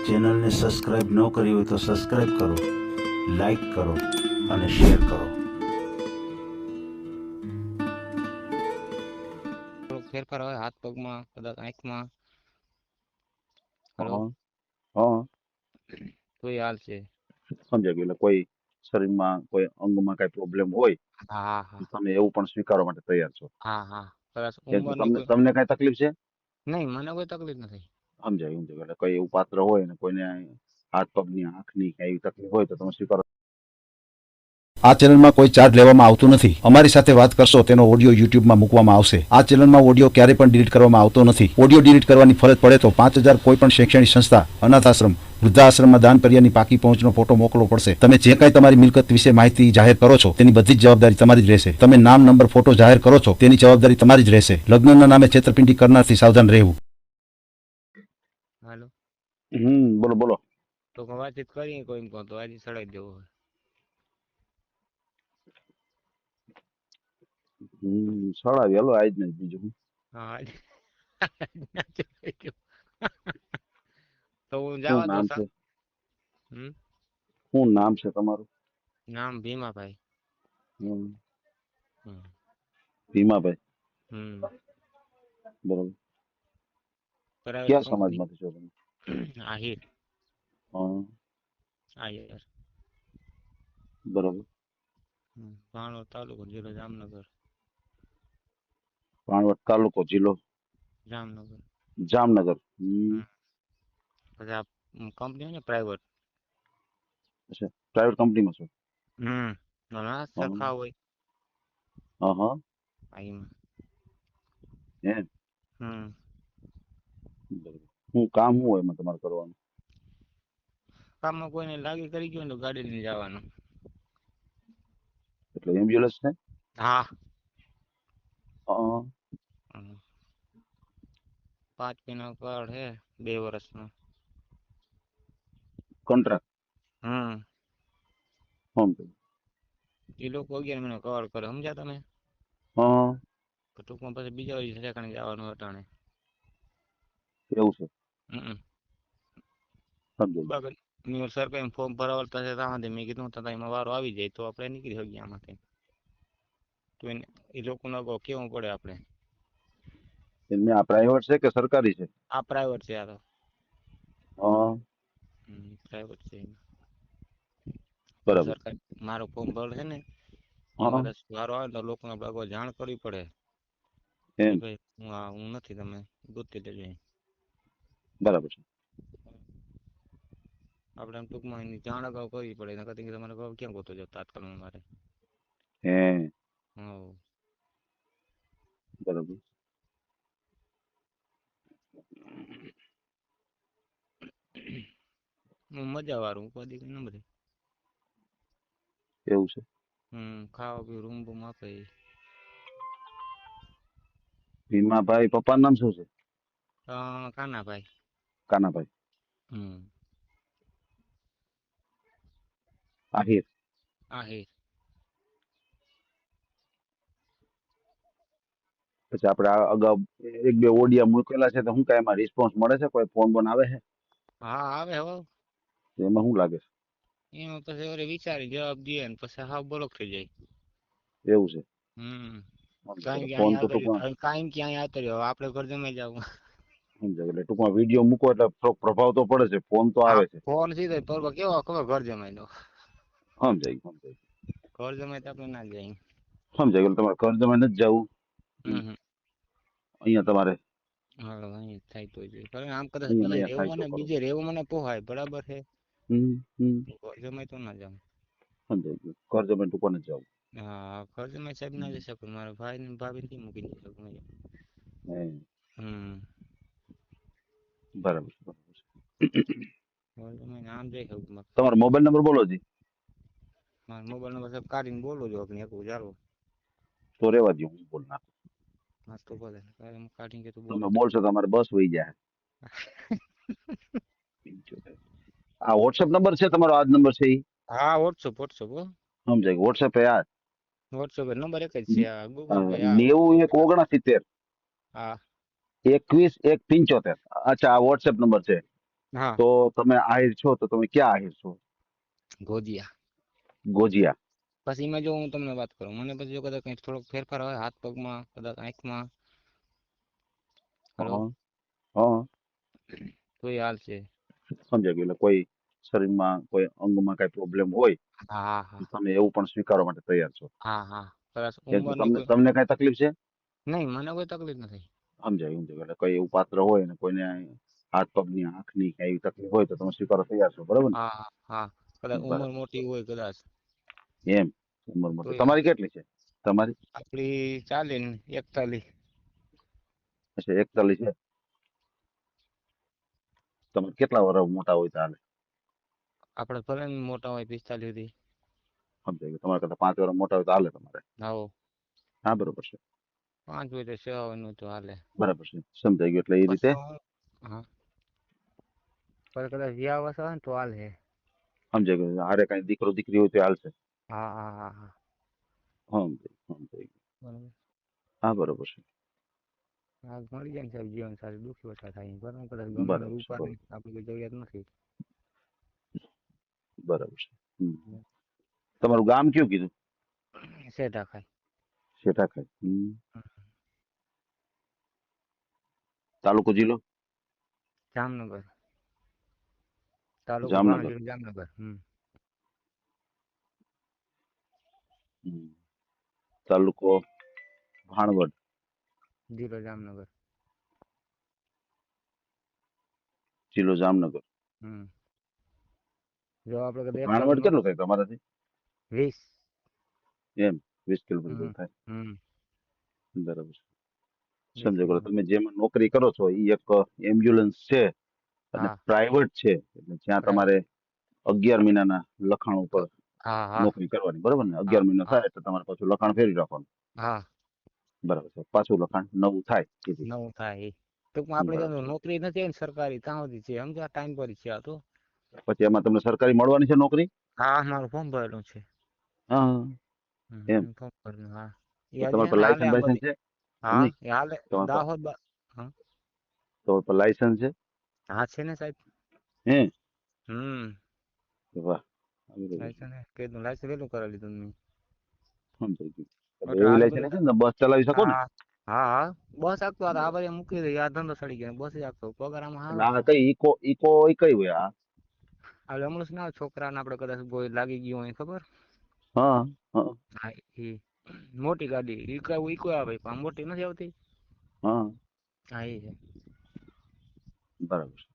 ચેનલને સબસ્ક્રાઇબ ન કરી હોય તો સબસ્ક્રાઇબ કરો, લાઈક કરો અને શેર કરો. ફેરફાર હોય હાથ પગમાં, કદાચ આંખમાં. હા હા તો એ હાલ છે. સમજાય ગયું. એટલે કોઈ શરીરમાં કોઈ અંગમાં કઈ પ્રોબ્લેમ હોય હા હા તમે એવું પણ સ્વીકારવા માટે તૈયાર છો. હા હા કદાચ એટલે ઉંમરની તમને કોઈ તમને કઈ તકલીફ છે? નહીં, મને કોઈ તકલીફ નથી. સમજાય એટલે કોઈ એવું પાત્ર હોય ને કોઈને હાથ પગની આંખની કઈ એવી તકલીફ હોય તો તમે સ્વીકારો. આ ચેનલમાં કોઈ ચાર્જ લેવામાં આવતું નથી. અમારી સાથે વાત કરશો તેનો ઓડિયો યુટ્યુબમાં મૂકવામાં આવશે. આ ચેનલમાં ઓડિયો ક્યારે પણ ડિલીટ કરવામાં આવતો નથી. ઓડિયો ડિલીટ કરવાની ફરજ પડે તો 5,000 કોઈ પણ શૈક્ષણિક સંસ્થા, અનાથ આશ્રમ, વૃદ્ધાશ્રમમાં દાન કર્યાની પાકી પહોંચનો ફોટો મોકલવો પડશે. તમે જે કાંઈ તમારી મિલકત વિશે માહિતી જાહેર કરો છો તેની બધી જ જવાબદારી તમારી જ રહેશે. તમે નામ, નંબર, ફોટો જાહેર કરો છો તેની જવાબદારી તમારી જ રહેશે. લગ્નના નામે છેતરપિંડી કરનારથી સાવધાન રહેવું. હાલો, બોલો બોલો. તો વાતચીત કરી કોઈ કહો તો આજે ચડાવી દેવો હોય. સળાવી હાલો આજ ને બીજું શું? હા આજે ચડાવી દેવો. તો હું શું જવા દો. નામ છે? શું નામ છે તમારું? નામ ભીમાભાઈ. હમ, હમ ભીમાભાઈ. હમ બરોબર. પ્રાઇવેટ ક્યાં કંપની. સમાજમાંથી છો તમે? આહિર. હા, આહિર. બરોબર. ભાણોદ તાલુકો, જિલ્લો જામનગર. ભાણવડ તાલુકો, જિલ્લો જામનગર. જામનગર. પછી આ કંપની હોય ને પ્રાઇવેટ. અચ્છા, પ્રાઇવેટ કંપનીમાં છો? ના હા સરખા હોય હા. આઈમાં. એમ. બરોબર. શું કામ શું હોય એમાં તમારે કરવાનું? કામમાં કોઈને લાગી કરી ગયો ને તો ગાડી લઈને જવાનું. એટલે એમ્બ્યુલન્સ છે? હા. હા. 5 મહિના કાર્ડ હે, 2 વર્ષનો. કોન્ટ્રાક્ટ. એ લોકો 11 મહિના કવર કરે, સમજ્યા તમે? હા. ટૂંકમાં પછી બીજા ઠેકાણે જવાનું અટાણે. એવું છે. સમજાય ગયું. બાકી સરકારી ફોર્મ ભરાવતા છે ત્યાં મેં કીધું એમાં વારો આવી જાય તો આપણે નીકળી શકીએ આમાંથી. તો એ લોકોને અગાઉ કેવું પડે આપણે. એમને આ પ્રાઇવેટ છે કે સરકારી છે? આ પ્રાઇવેટ છે. આ તો હા. પ્રાઇવેટ છે. બરાબર. સરકાર મારો ફોર્મ ભરે છે ને હા. કદાચ વારો આવે તો લોકોને અગાઉ જાણ કરવી પડે કે એમ. ભાઈ હું નથી, તમે ગોતી લેજો. બરાબર છે. આપણે એમ ટૂંકમાં એની જાણ અગાઉ કરવી પડે. નકર તમારે અગાઉ ક્યાં ગોતો જાવ તાત્કાલિક મારે. હે. હા. બરાબર. મજા વાળું ઉપાધિ કઈ ન બધી. એવું છે. ખાવા પીવું રૂમ બૂમ આપે. ભીમાભાઈ પપ્પાનું નામ શું છે? કાનાભાઈ. કાનાભાઈ. આહિર. આહિર. પછી આપણે અગાઉ 1-2 ઓડિયા મૂકેલા છે તો શું કાંઈ એમાં રિસ્પોન્સ મળે છે? કોઈ ફોન બોન આવે છે? હા આવે હવે. એમાં શું લાગે છે? એમાં પછી ઓરે વિચારી જવાબ દઈએ ને પછી હાવ બ્લોક થઈ જાય. એવું છે. કાંઈ ફોન ક્યાંય તો આવતો ટૂંકમાં રહ્યો, કાંઈ ક્યાંય આવતો રહ્યો, આપણે ઘર જમે જવું. સમજાય. એટલે ટૂંકમાં વિડીયો મૂકો એટલે થોડોક પ્રભાવ તો પડે છે. ફોન તો હા આવે છે. ફોન સીધો પર કેવો ખબર ઘર જમાઈ દો. સમજાય. ઘર જમાઈ તો આપણે ના જાય. સમજાય ગયું. તમારે ઘર જમાઈ નથી જવું. અહીંયા તમારે હા અહીં થાય તો જોઈએ. આમ કદાચ અહીંયા થાય તો કરો. બીજે રહેવું મને પોહાય, બરાબર છે. ઘર જમાઈ તો ના જાઉં. સમજાય ગયું. ઘર જમાઈ ટૂંકો નથી જવું. હા ઘર જમાઈ સાહેબ ના જઈ શકું. મારા ભાઈ ને ભાભી ને મૂકી જઈ શકું. બરાબર. ઘર જમાઈ આમ જઈ શકું. તમારો મોબાઈલ નંબર બોલો જી. મારો મોબાઈલ નંબર સાહેબ કાઢીને બોલો છો આપણે એક ઉજારો. તો રેવા દો, હું બોલ નાખું. હા તો ભલે કાઢીને કે તું બોલો તમે તો. બોલશો તમારે બસ વહી જાય. આ વોટ્સએપ નંબર છે તમારો? આ જ નંબર છે? હા વોટ્સઅપ સમજાય. વોટ્સએપ એ આ વોટ્સઅપ નંબર એક જ છે. આ ગૂગલ પે 91 69 હા 21 1 75. અચ્છા, આ વોટ્સએપ નંબર છે. હા તો તમે આહિર છો તો તમે ક્યાં આહિર છો? ગોજિયા. ગોજિયા. પછી એમાં જો હું તમને વાત કરું, મને પછી જો કદાચ કંઈક થોડોક ફેરફાર હોય હાથ પગમાં, કદાચ આંખમાં, હલો, હા હા તો એ હાલ છે. સમજાય ગયું. એટલે કોઈ શરીરમાં કોઈ અંગમાં કઈ પ્રોબ્લેમ હોય હા હા તો હા તમે એવું પણ સ્વીકારવા માટે તૈયાર છો. હા હા. કદાચ એમ તો ઉંમરની તમને કોઈ, તમને કઈ તકલીફ છે? નહીં મને કોઈ તકલીફ નથી. સમજાય. એટલે કોઈ એવું પાત્ર હોય ને કોઈને હાથ પગની આંખની કઈ એવી તકલીફ હોય તો તમે સ્વીકારવા તૈયાર છો, બરાબર ને? હા હા હા. કદાચ ઉંમર બરાબર. મોટી હોય કદાચ, એમ ઉંમર તો મોટી તમારી કેટલી છે? તમારી આપડી ચાલે ને 41. અચ્છા 41 છે. તમે કેટલા વર્ષ મોટા હોય ચાલે? આપણે ભલે ને મોટા હોય 45 સુધી. સમજાય ગયું. તમારા કરતા 5 વર્ષ મોટા હોય તો હાલે તમારે. આવો હા બરોબર છે. 5 હોય તો 6 હોય નું તો હાલે. બરાબર છે. સમજાઈ ગયું. એટલે એ રીતે પછી હા, પર કદાચ વ્યાહ વસ હોય ને તો હાલે. સમજાઈ ગયું. હારે કઈ દીકરો દીકરી હોય તો હાલશે. હા હા હા હા. હા સમજાઈ ગયું. બરાબર. હા બરોબર છે. હા મળી જાય ને સાહેબ, જીવન સારું દુઃખી ઓછા થાય. બરાબર, કદાચ ગમે તે બરાબર છે. ઉપાધિ આપણી કોઈ જરૂરિયાત નથી. બરાબર છે. તમારું ગામ કયું કીધું? સેટા ખાય. શેઠા ખાઈ. તાલુકો જિલ્લો? જામનગર. તાલુકો જામનગર. ભાણેજ, જામનગર. હમ. તાલુકો ભાણવડ. જિલ્લો જામનગર. જિલ્લો જામનગર. હમ. જો આપણે કદાચ એક ભાણવડ કેટલું થાય તમારાથી? 20. એમ 20 કિલોમીટર હમ જેવું થાય. હમ. બરાબર છે. 20 સમજો. કિલોમીટર. તમે જેમાં નોકરી કરો છો એ એક એમ્બ્યુલન્સ છે અને હા પ્રાઇવેટ છે. એટલે જ્યાં બરાબર. તમારે 11 મહિનાના લખાણ ઉપર હા હા નોકરી કરવાની, બરાબર ને? હા 11 મહિના હા થાય એટલે તમારે પાછું લખાણ ફેરવી રાખવાનું. હા. બરાબર છે. પાછું લખાણ નવું થાય તેથી. નવું થાય એ ટૂંકમાં આપણે બરાબર જો છે. નોકરી નથી ને સરકારી, ત્યાં સુધી છે સમજ્યા, ટાઈમ પર છે આ તો. પછી એમાં તમને સરકારી મળવાની છે નોકરી? હા મારું ફોર્મ ભરેલું છે. હા એમ. ફોર્મ ભરેલું. હા એ તો હજી તમારે હે પર ને હાલે લાયસન્સ આમ બાયસન્સ બધી. છે? એમ હા નહીં. એ હાલે. તમારે પર દાહોદ હા તમારે પર લાયસન્સ છે? હા છે ને સાહેબ. હે? હમ. વાહ. આવી રહ્યું છે. લાયસન્સ કે લાયસન્સ વેલું કરાવી લીધું મેં. સમજાઈ ગયું. એટલે એટલે એવી હાલે લાયસન્સ બધી. હશે ને બસ ચલાવી શકો ને? હા હા હા. બસ આપતો આ ભાઈ મૂકી દઈ, આ ધંધો સડી ગયો, બસ આપતો પગાર આમાં એટલે સારો છે. આ કઈ ઈકો એ કઈ હોય આ? હવે હમણાં ના છોકરાને આપણે કદાચ કોઈ લાગી ગયું હોય ખબર. હા હા હા એ મોટી ગાડી ઈકો આવે પણ મોટી નથી આવતી. હા. હા એ છે. બરાબર છે.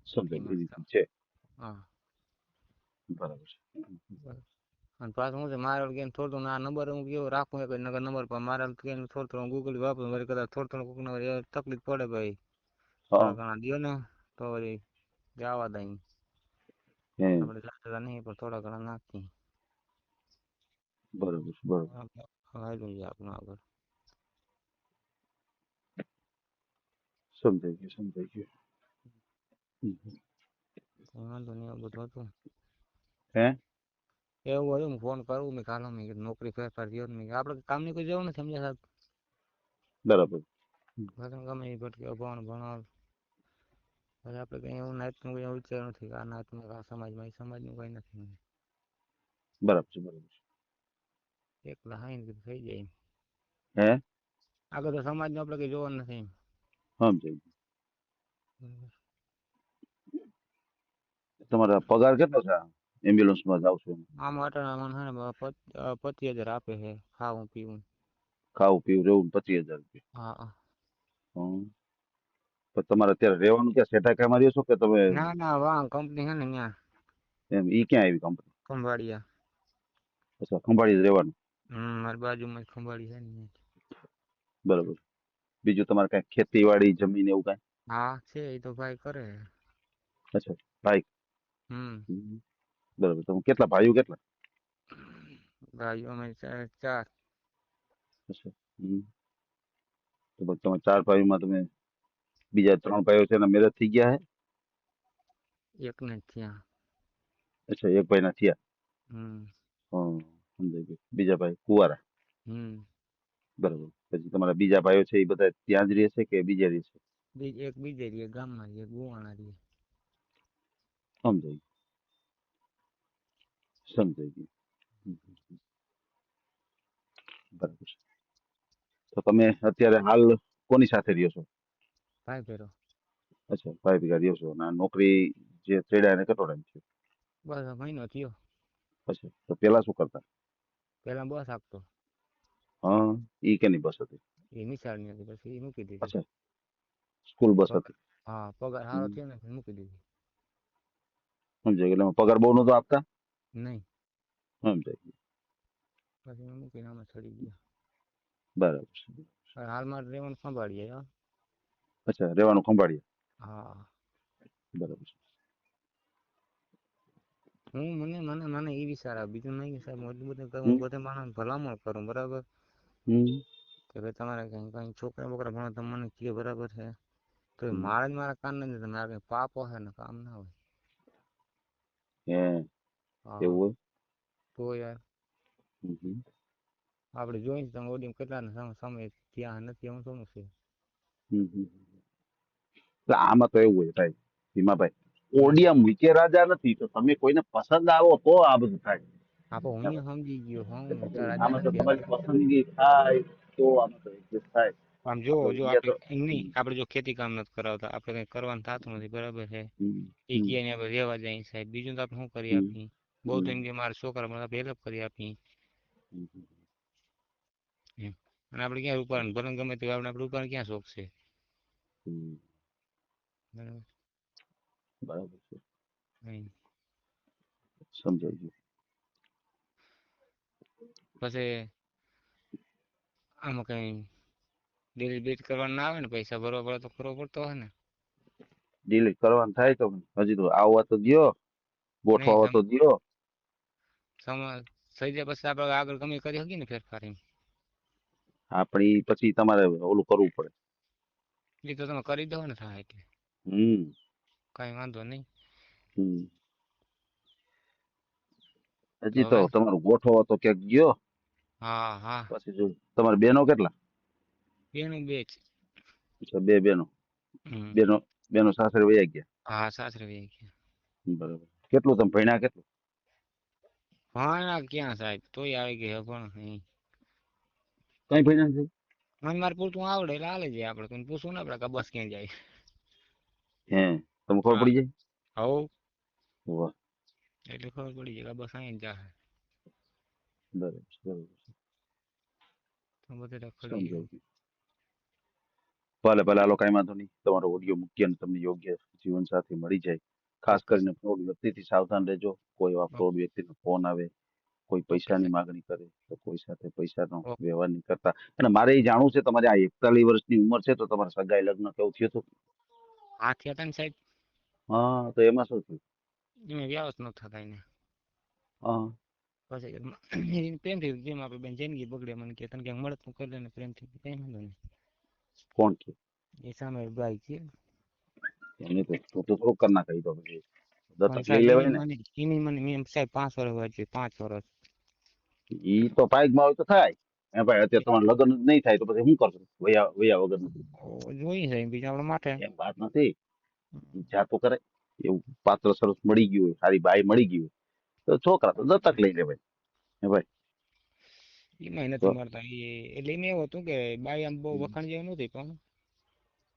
સમજાઈ ગયું. એ એમાં રીતે છે. હા. બરાબર છે. બરાબર. અને પાછું હું છે મારે કેમ થોડું આ નંબર હું કેવો રાખું એક નગર નંબર પર મારે કેમ થોડું ગૂગલ વાપરું વળી કદાચ થોડું કોઈક તકલીફ પડે ભાઈ હા થોડા ઘણા દો ને તો વળી જવા દઈ એમ. આપણે જાતા નહીં પણ થોડા ઘણા નાખી બરોબર છે. બરોબર. હાલું છે આપણું આગળ. સમજાઈ ગયું. સમજાઈ ગયું. વાંધો નહીં એવું બધું હતું. હે? એવું હતું ફોન કરું મેં કાલે મેં કીધું નોકરી ફેરફાર થયો મેં આપણે કામની કોઈ જવું નથી સમજ્યા સાહેબ. બરાબર. ગમે એ ભટકે ભણાવ હવે આપણે કંઈ એવું નાતનું કંઈ વિચાર નથી કે આ નાતમાં આ સમાજમાં એ સમાજનું કંઈ નથી. બરાબર છે. બરાબર છે. એકલા હાઈ ને થઈ જાય એમ. હે? આગળ તો સમાજનું આપણે કંઈ જોવાનું નથી એમ. સમજાઈ ગયું. બરાબર. તમારા પગાર કેટલો છે? એમ્બ્યુલન્સમાં જાવ છો? આમ અટાણા મને 25,000 આપે છે ખાવું પીવું. ખાવું પીવું રહેવું 25,000 રૂપિયા. હા હા. હમ. પણ તમારે અત્યારે રહેવાનું ક્યાં સેઠા ખામાં રહ્યો છો કે તમે ના ના વાહ કંપની છે ને ત્યાં એમ ઈ ક્યાં આવી કંપની? ખંભાળિયા. અચ્છા ખંભાળી જ રહેવાનું. મારી બાજુમાં જ ખંભાળી છે ને. બરાબર. બીજું તમારે કઈ ખેતીવાડી જમીન એવું કઈ? હા છે એ તો ભાઈ કરે. અચ્છા ભાઈ. હમ. બરાબર. તમે કેટલા ભાઈઓ કેટલા? ભાઈઓ અમે 4. અચ્છા. તો પછી તમે 4 ભાઈઓમાં તમે બીજા 3 ભાઈઓ છે એના મેરેજ થઈ ગયા હે? એકને જ થયા. અચ્છા એક ભાઈના થયા. હમ. સમજાઈ ગયું. બીજા ભાઈ કુંવારા. હમ. બરાબર. પછી તમારા બીજા ભાઈઓ છે એ બધા ત્યાં જ રહે છે કે બીજા રહે છે? એક બીજે રહીએ ગામમાં રહીએ, ગુવાણા રહીએ. સમજાઈ સમજાઈ ગયું. હમ, હમ, બરાબર છે. તો તમે અત્યારે હાલ કોની સાથે રહ્યો છો? ભાઈ ફેરો. અચ્છા, ભાઈ ભેગા રહ્યો છો. અને આ નોકરી જે ચડ્યા એને કેટલો ટાઈમ થયો? બસ આ મહિનો થયો. અચ્છા, તો પેલા શું કરતા? પેલા બસ આપતો, હા, ઈ કેની બસ હતી? એ નિશાળની હતી, પછી એ મૂકી દીધી. અચ્છા, સ્કૂલ બસ પગાર, હતી. હા પગાર સારો હમ, થયો ને પછી મૂકી દીધી. સમજાઈ ગયું. એટલે પગાર બહુ નતો આપતા? નહીં, સમજાઈ ગયું. પછી મેં મૂકીને આમાં ચડી ગયા. બરાબર છે. હવે હાલમાં રેવાનું સંભાળીએ હો. અચ્છા, રહેવાનું ખંભાળીએ. હા, બરાબર છે. હું મને એ વિચાર આવે, બીજું નહીં કે સાહેબ હું એટલું બધું કરું, હું હમ, બધા માણસ ભલામણ કરું બરાબર, હમ, કે ભાઈ તમારે કઈ છોકરા બોકરા ભણો તો મને કીએ બરાબર છે, તો હમ. મારા કાન નથી, તમે કઈ પાપ હોય ને કામ ના હોય. હે, હા, એવું તો યાર હોય? હમ, હમ, આપણે જોઈને તમે ઓડિયમ કેટલા ને સમય ત્યાં નથી, હું શું છે. હમ, હમ. એટલે આમાં તો એવું હોય ભાઈ, ભીમાભાઈ, હમ, ઓડિયા મૂકે રાજા નથી, તો તમે કોઈને પસંદ આવો તો આ બધું થાય. આપો હું સમજી ગયો હું તો રાજા આમાં તો નથી તમારી આપણે. પસંદગી થાય તો આમાં તો adjust થાય. આમ આ જો તો જો અહીંયા આપણે તો એમ નહીં, હમ, આપણે જો ખેતી કામ નથી કરાવતા, આપણે કઈ કરવાનું થતું નથી બરાબર છે, હમ, એ હમ, ગયા ને આપણે રહેવા જાય સાહેબ, બીજું તો આપણે શું કરી હમ, આપી. બહુ તો હમ, એમ કે મારા છોકરા મને આપણે હેલ્પ કરી આપી હમ, એમ. અને આપણે ક્યાં રૂપાણ ભલે ગમે તે આપણે રૂપાણ ક્યાં શોખ છે હમ. બરાબર. બરાબર છે, એમ. સમજાઈ ગયું. પછી આમાં કઈ ડિલીટ બીટ કરવાનું ના આવે ને, પૈસા ભરવા પડે તો કરવો પડતો હોય ને. ડિલીટ કરવાનું થાય તો હજી તો આવવા તો દ્યો, નહીં ગોઠવાવા તો દ્યો. સમય થઈ જાય પછી આપણે આગળ ગમે કરી શકીએ ને ફેરફાર એમ. આપણી પછી તમારે ઓલું કરવું પડે. એ તો તમે કરી દો ને થાય એટલે હમ, કઈ વાંધો નહીં. હમ. તો હજી તો હવે તમારું ગોઠવો તો ક્યાંક ગયો. હા હા પછી જો તમારે બેનો કેટલા? બેનું બે જ. અચ્છા, બે બેનો. હમ. બેનો બેનો સાસરે વયા ગયા. હા સાસરે વહી ગયા. બરાબર. કેટલું તમે ભણ્યા કેટલું? હા ના ક્યાં સાહેબ તોય આવી ગઈ પણ અહીં. કઈ ભણ્યા નથી? મને મારે પૂરતું આવડે એટલે હાલે જાય, આપણે કોઈને પૂછવું ને આપણે કે બસ ક્યાં જાય. હે, તમને ખબર હા પડી જાય? હવ વાહ, એટલે ખબર પડી જાય કે બસ અહીં જાય. બરાબર છે, બરાબર છે. તો બધે રખડી સમજાઈ ગયું. ગયું. ભલે ભલે, હાલો કઈ વાંધો નહીં. તમારો ઓડિયો મૂકીએ ને તમને યોગ્ય જીવન સાથી મળી જાય. ખાસ ચોક્કસ કરીને ફ્રોડ વ્યક્તિથી સાવધાન રહેજો. કોઈ એવા ફ્રોડ વ્યક્તિનો ફોન આવે, કોઈ ચોક્કસ પૈસાની માગણી કરે, તો કોઈ સાથે પૈસાનો ઓકે. વ્યવહાર નહીં કરતા. અને મારે એ જાણવું છે, તમારી આ 41 વર્ષની ઉંમર છે, તો તમારા સગાઈ લગ્ન કેવું થયું હતું? હાથી હતા ને સાહેબ, હા, તો એમાં શું થયું? એમાં વ્યવસ્થા ન થતા એને હા, પછી પ્રેમથી જેમ આપણે બેન જિંદગી બગડે, મને કે તને ક્યાંક મળે તું કરી લે ને પ્રેમથી, કઈ વાંધો નહીં. કોણ છે? એ સામે ભાઈ છે. એને તો તું તો થોડુંક કરી નાખાય. તો પછી પણ દત્તક લઈ સાહેબ લેવાય ને. એની મને મેં સાહેબ 5 વર્ષ હોય છે, 5 વર્ષ. ઈ તો પાઇકમાં હોય તો થાય. હે ભાઈ, અત્યારે તમારે લગ્ન જ નહીં થાય તો પછી શું કરશો? વયા વયા વગર જોઈએ સાહેબ બીજા આપણા માટે. એમ વાત નથી. જાતો કરે એવું પાત્ર સરસ મળી ગયું હોય, સારી બાઈ મળી ગઈ હોય, તો છોકરા તો દત્તક લઈ લેવાય. હે ભાઈ, એમાં તો નથી મળતા એટલે એમ એવું હતું કે બાઈ આમ બહુ હમ, વખાણ જેવું નથી, પણ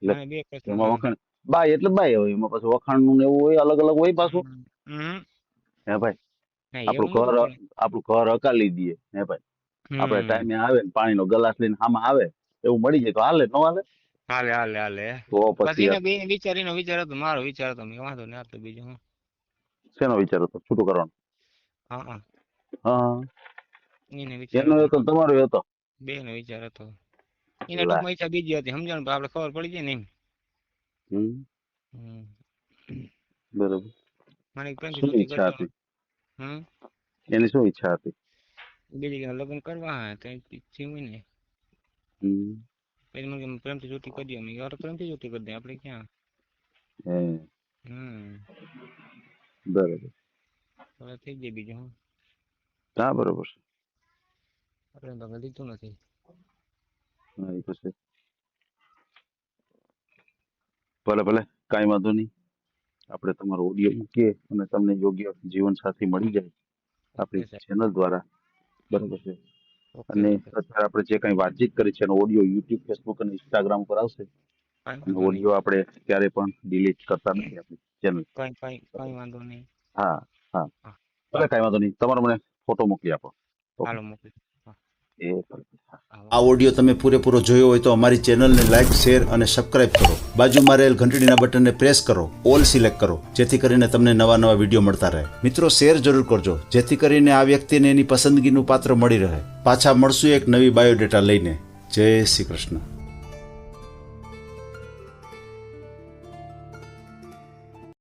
એટલે મને બે પ્રશ્ન એમાં હા. વખાણ બાય એટલે બાય હોય, એમાં પછી વખાણ નું ને એવું હોય, અલગ અલગ હોય પાછું. હમ. હે ભાઈ, ના આપણું એવું ઘર નતું પણ આપણું ઘર હકાલી દઈએ. હે ભાઈ, આપણે હમ. ટાઈમે આવે ને પાણીનો ગ્લાસ લઈને આમાં આવે એવું મળી જાય તો હાલે, ન હાલે? હાલે હાલે હાલે. તો પછી પછી એને યાર, બે વિચારીનો વિચાર હતો, મારો વિચાર હતો, મેં વાંધો નહીં આપતો બીજું હું. શેનો વિચાર હતો છૂટું કરવાનો? હા હા. હા, એને વિચાર એનો હતો, હતો ને તમારો હતો. બે નો વિચાર હતો. એના લા, ટૂંકમાં ઈચ્છા બીજી હતી, સમજણ આપણે ખબર પડી જાય ને એમ. હમ, હમ. બરોબર. મને પ્રેમથી શું છૂટી કરી ઈચ્છા દો. હતી? હમ. એની શું ઈચ્છા હતી? બીજી કે લગ્ન કરવા હા તો ઈચ્છા હોય ને. હમ, પછી મને પ્રેમથી છૂટી કરી દો, મેં કીધું પ્રેમથી છૂટી કરી દે, આપણે ક્યાં. હે, હમ. બરોબર. હવે થઈ જાય બીજું હું. હા, બરોબર છે. આપણે તો કઈ લીધું નથી. હા, એ તો છે. ભલે ભલે કાંઈ વાંધો નહીં. આપણે તમારો ઓડિયો મૂકીએ અને તમને યોગ્ય જીવનસાથી મળી જાય આપણી ઓકે સાહેબ. ચેનલ દ્વારા. બરોબર છે. ઓકે અને ઓકે. અત્યારે આપણે જે કાંઈ વાતચીત કરી છે એનો ઓડિયો યુટ્યુબ, ફેસબુક અને ઇન્સ્ટાગ્રામ પર આવશે. કાંઈ અને વાંધો નહીં. ઓડિયો આપણે ક્યારે પણ ડિલીટ કરતા નથી આપણી ચેનલ. કાંઈ વાંધો નહીં. હા હા હા. ભલે કાંઈ વાંધો નહીં. તમારો મને ફોટો મોકલી આપો. ઓકે. હાલો મોકલી. એ ભલે. હા. આ ઓડિયો તમે પૂરેપૂરો જોયો હોય તો અમારી ચેનલને લાઇક, શેર અને સબસ્ક્રાઇબ કરો. બાજુમાં રહેલ ઘંટડીના બટનને પ્રેસ કરો, ઓલ સિલેક્ટ કરો, જેથી કરીને તમને નવા નવા વિડીયો મળતા રહે. મિત્રો, શેર જરૂર કરજો, જેથી કરીને આ વ્યક્તિને એની પસંદગીનું પાત્ર મળી રહે. પાછા મળશું એક નવી બાયોડેટા લઈને. જય શ્રી કૃષ્ણ.